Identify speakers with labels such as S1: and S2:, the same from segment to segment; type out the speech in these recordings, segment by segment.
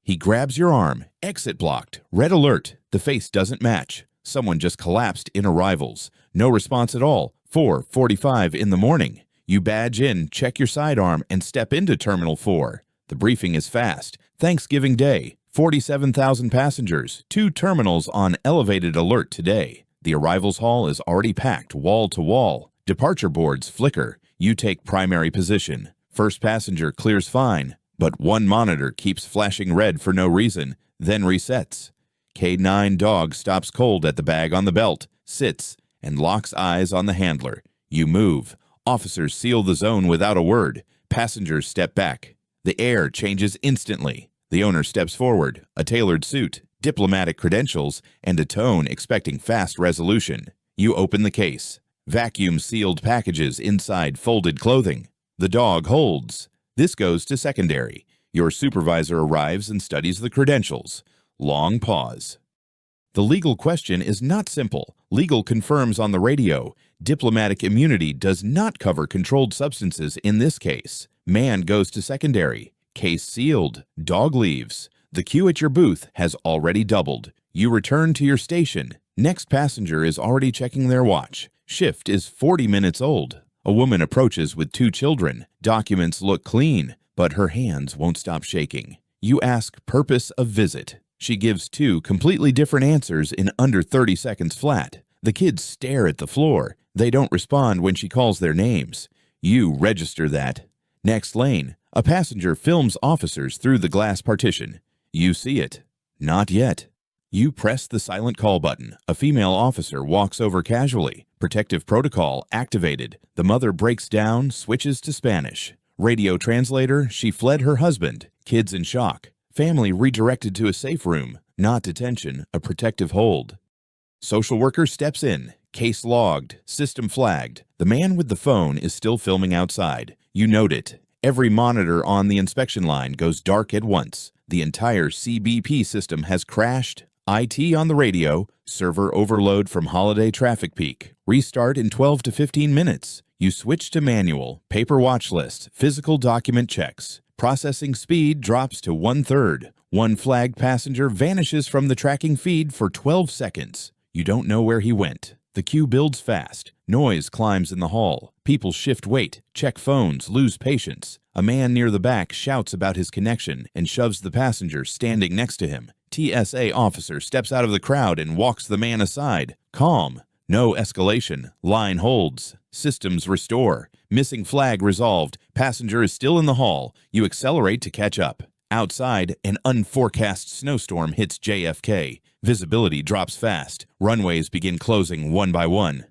S1: He grabs your arm. Exit blocked. Red alert. The face doesn't match. Someone just collapsed in arrivals. No response at all. 4:45 in the morning. You badge in, check your sidearm, and step into Terminal 4. The briefing is fast. Thanksgiving Day. 47,000 passengers. 2 terminals on elevated alert today. The arrivals hall is already packed wall to wall. Departure boards flicker. You take primary position. First passenger clears fine, but one monitor keeps flashing red for no reason, then resets. K9 dog stops cold at the bag on the belt, sits, and locks eyes on the handler. You move. Officers seal the zone without a word. Passengers step back. The air changes instantly. The owner steps forward, a tailored suit, diplomatic credentials, and a tone expecting fast resolution. You open the case. Vacuum-sealed packages inside folded clothing. The dog holds. This goes to secondary. Your supervisor arrives and studies the credentials. Long pause. The legal question is not simple. Legal confirms on the radio. Diplomatic immunity does not cover controlled substances in this case. Man goes to secondary. Case sealed. Dog leaves. The queue at your booth has already doubled. You return to your station. Next passenger is already checking their watch. Shift is 40 minutes old. A woman approaches with 2 children. Documents look clean, but her hands won't stop shaking. You ask purpose of visit. She gives 2 completely different answers in under 30 seconds flat. The kids stare at the floor. They don't respond when she calls their names. You register that. Next lane. A passenger films officers through the glass partition. You see it. Not yet. You press the silent call button. A female officer walks over casually. Protective protocol activated. The mother breaks down, switches to Spanish. Radio translator, she fled her husband. Kids in shock. Family redirected to a safe room. Not detention, a protective hold. Social worker steps in. Case logged. System flagged. The man with the phone is still filming outside. You note it. Every monitor on the inspection line goes dark at once. The entire CBP system has crashed. IT on the radio. Server overload from holiday traffic peak. Restart in 12 to 15 minutes. You switch to manual. Paper watch list. Physical document checks. Processing speed drops to 1/3. One flagged passenger vanishes from the tracking feed for 12 seconds. You don't know where he went. The queue builds fast. Noise climbs in the hall. People shift weight, check phones, lose patience. A man near the back shouts about his connection and shoves the passenger standing next to him. TSA officer steps out of the crowd and walks the man aside. Calm. No escalation. Line holds. Systems restore. Missing flag resolved. Passenger is still in the hall. You accelerate to catch up. Outside, an unforecast snowstorm hits JFK. Visibility drops fast. Runways begin closing one by one.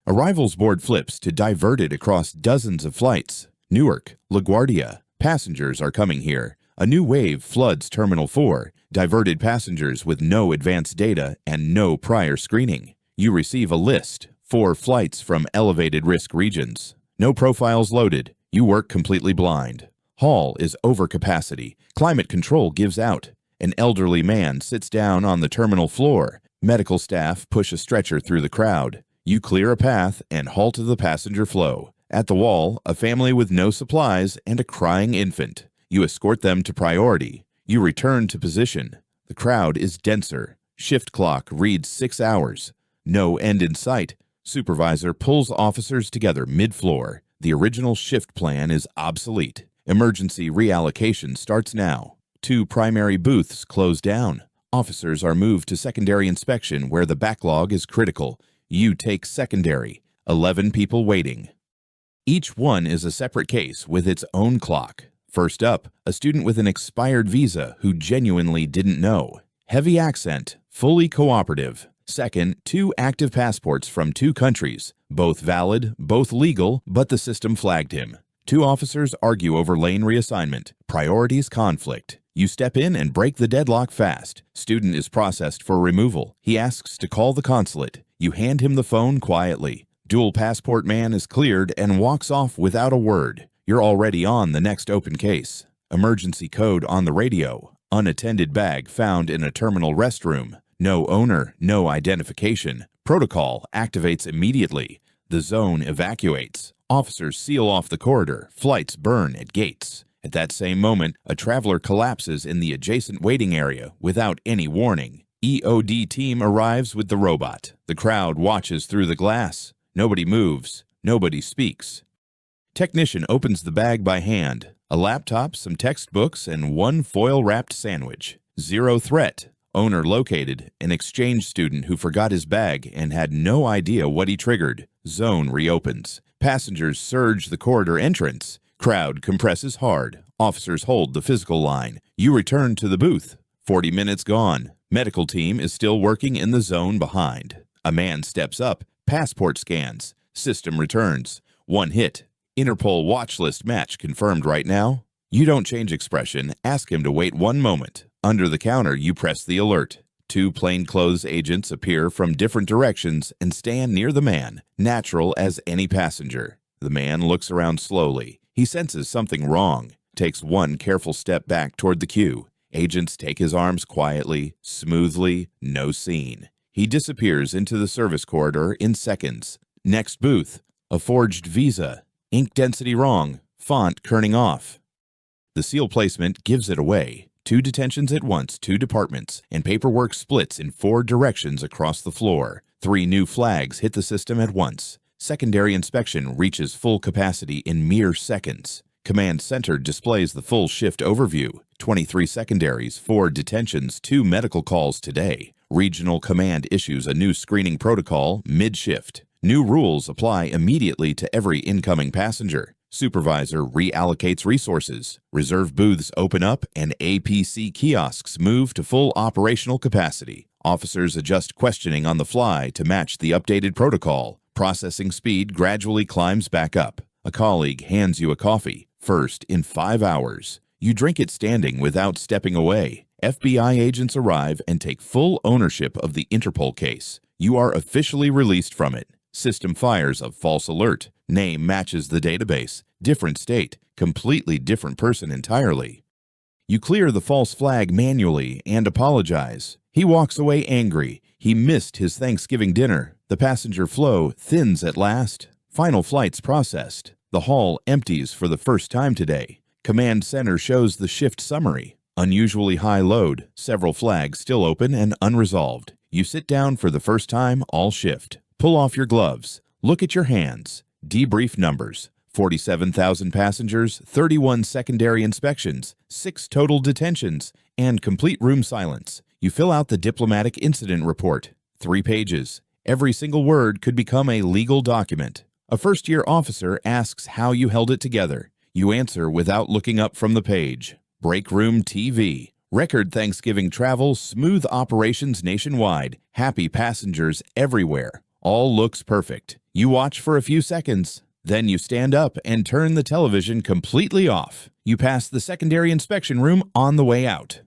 S1: Arrivals board flips to divert it across dozens of flights. Newark, LaGuardia. Passengers are coming here. A new wave floods Terminal 4. Diverted passengers with no advanced data and no prior screening. You receive a list. 4 flights from elevated risk regions. No profiles loaded. You work completely blind. Hall is over capacity. Climate control gives out. An elderly man sits down on the terminal floor. Medical staff push a stretcher through the crowd. You clear a path and halt the passenger flow. At the wall, a family with no supplies and a crying infant. You escort them to priority. You return to position. The crowd is denser. Shift clock reads 6 hours. No end in sight. Supervisor pulls officers together mid-floor. The original shift plan is obsolete. Emergency reallocation starts now. 2 primary booths close down. Officers are moved to secondary inspection where the backlog is critical. You take secondary. 11 people waiting. Each one is a separate case with its own clock. First up, a student with an expired visa who genuinely didn't know. Heavy accent, fully cooperative. Second, 2 active passports from 2 countries, both valid, both legal, but the system flagged him. 2 officers argue over lane reassignment. Priorities conflict. You step in and break the deadlock fast. Student is processed for removal. He asks to call the consulate. You hand him the phone quietly. Dual passport man is cleared and walks off without a word. You're already on the next open case. Emergency code on the radio. Unattended bag found in a terminal restroom. No owner, no identification. Protocol activates immediately. The zone evacuates. Officers seal off the corridor. Flights burn at gates. At that same moment, a traveler collapses in the adjacent waiting area without any warning. EOD team arrives with the robot. The crowd watches through the glass. Nobody moves. Nobody speaks. Technician opens the bag by hand. A laptop, some textbooks, and one foil-wrapped sandwich. Zero threat. Owner located. An exchange student who forgot his bag and had no idea what he triggered. Zone reopens. Passengers surge the corridor entrance. Crowd compresses hard. Officers hold the physical line. You return to the booth. 40 minutes gone. Medical team is still working in the zone behind. A man steps up. Passport scans. System returns. One hit. Interpol watch list match confirmed right now. You don't change expression. Ask him to wait one moment. Under the counter, you press the alert. Two plainclothes agents appear from different directions and stand near the man, natural as any passenger. The man looks around slowly. He senses something wrong, takes one careful step back toward the queue. Agents take his arms quietly, smoothly, no scene. He disappears into the service corridor in seconds. Next booth, a forged visa. Ink density wrong, font kerning off. The seal placement gives it away. 2 detentions at once, 2 departments, and paperwork splits in 4 directions across the floor. 3 new flags hit the system at once. Secondary inspection reaches full capacity in mere seconds. Command Center displays the full shift overview. 23 secondaries, 4 detentions, 2 medical calls today. Regional Command issues a new screening protocol mid-shift. New rules apply immediately to every incoming passenger. Supervisor reallocates resources. Reserve booths open up and APC kiosks move to full operational capacity. Officers adjust questioning on the fly to match the updated protocol. Processing speed gradually climbs back up. A colleague hands you a coffee, first in 5 hours. You drink it standing without stepping away. FBI agents arrive and take full ownership of the Interpol case. You are officially released from it. System fires a false alert. Name matches the database. Different state. Completely different person entirely. You clear the false flag manually and apologize. He walks away angry. He missed his Thanksgiving dinner. The passenger flow thins at last. Final flights processed. The hall empties for the first time today. Command Center shows the shift summary. Unusually high load. Several flags still open and unresolved. You sit down for the first time all shift. Pull off your gloves. Look at your hands. Debrief numbers. 47,000 passengers, 31 secondary inspections, 6 total detentions, and complete room silence. You fill out the diplomatic incident report. 3 pages. Every single word could become a legal document. A first-year officer asks how you held it together. You answer without looking up from the page. Break room TV. Record Thanksgiving travel, smooth operations nationwide, happy passengers everywhere. All looks perfect. You watch for a few seconds. Then you stand up and turn the television completely off. You pass the secondary inspection room on the way out.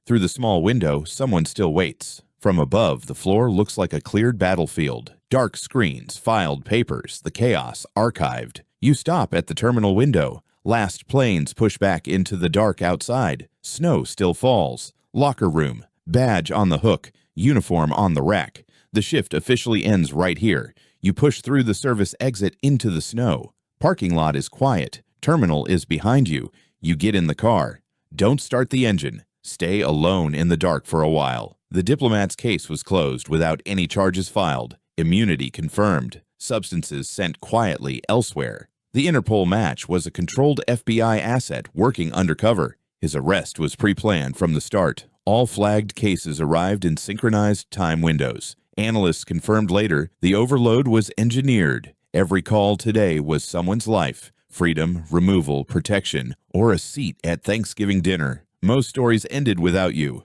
S1: Through the small window, someone still waits. From above, the floor looks like a cleared battlefield. Dark screens, filed papers, the chaos archived. You stop at the terminal window. Last planes push back into the dark outside. Snow still falls. Locker room. Badge on the hook. Uniform on the rack. The shift officially ends right here. You push through the service exit into the snow. Parking lot is quiet. Terminal is behind you. You get in the car. Don't start the engine. Stay alone in the dark for a while. The diplomat's case was closed without any charges filed. Immunity confirmed. Substances sent quietly elsewhere. The Interpol match was a controlled FBI asset working undercover. His arrest was pre-planned from the start. All flagged cases arrived in synchronized time windows. Analysts confirmed later the overload was engineered. Every call today was someone's life, freedom, removal, protection, or a seat at Thanksgiving dinner. Most stories ended without you.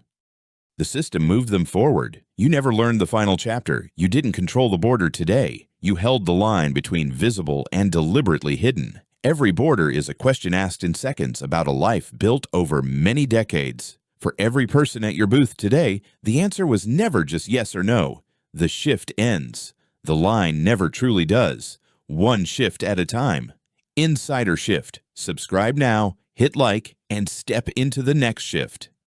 S1: The system moved them forward. You never learned the final chapter. You didn't control the border today. You held the line between visible and deliberately hidden. Every border is a question asked in seconds about a life built over many decades. For every person at your booth today, the answer was never just yes or no. The shift ends. The line never truly does. One shift at a time. Insider Shift. Subscribe now, hit like, and step into the next shift.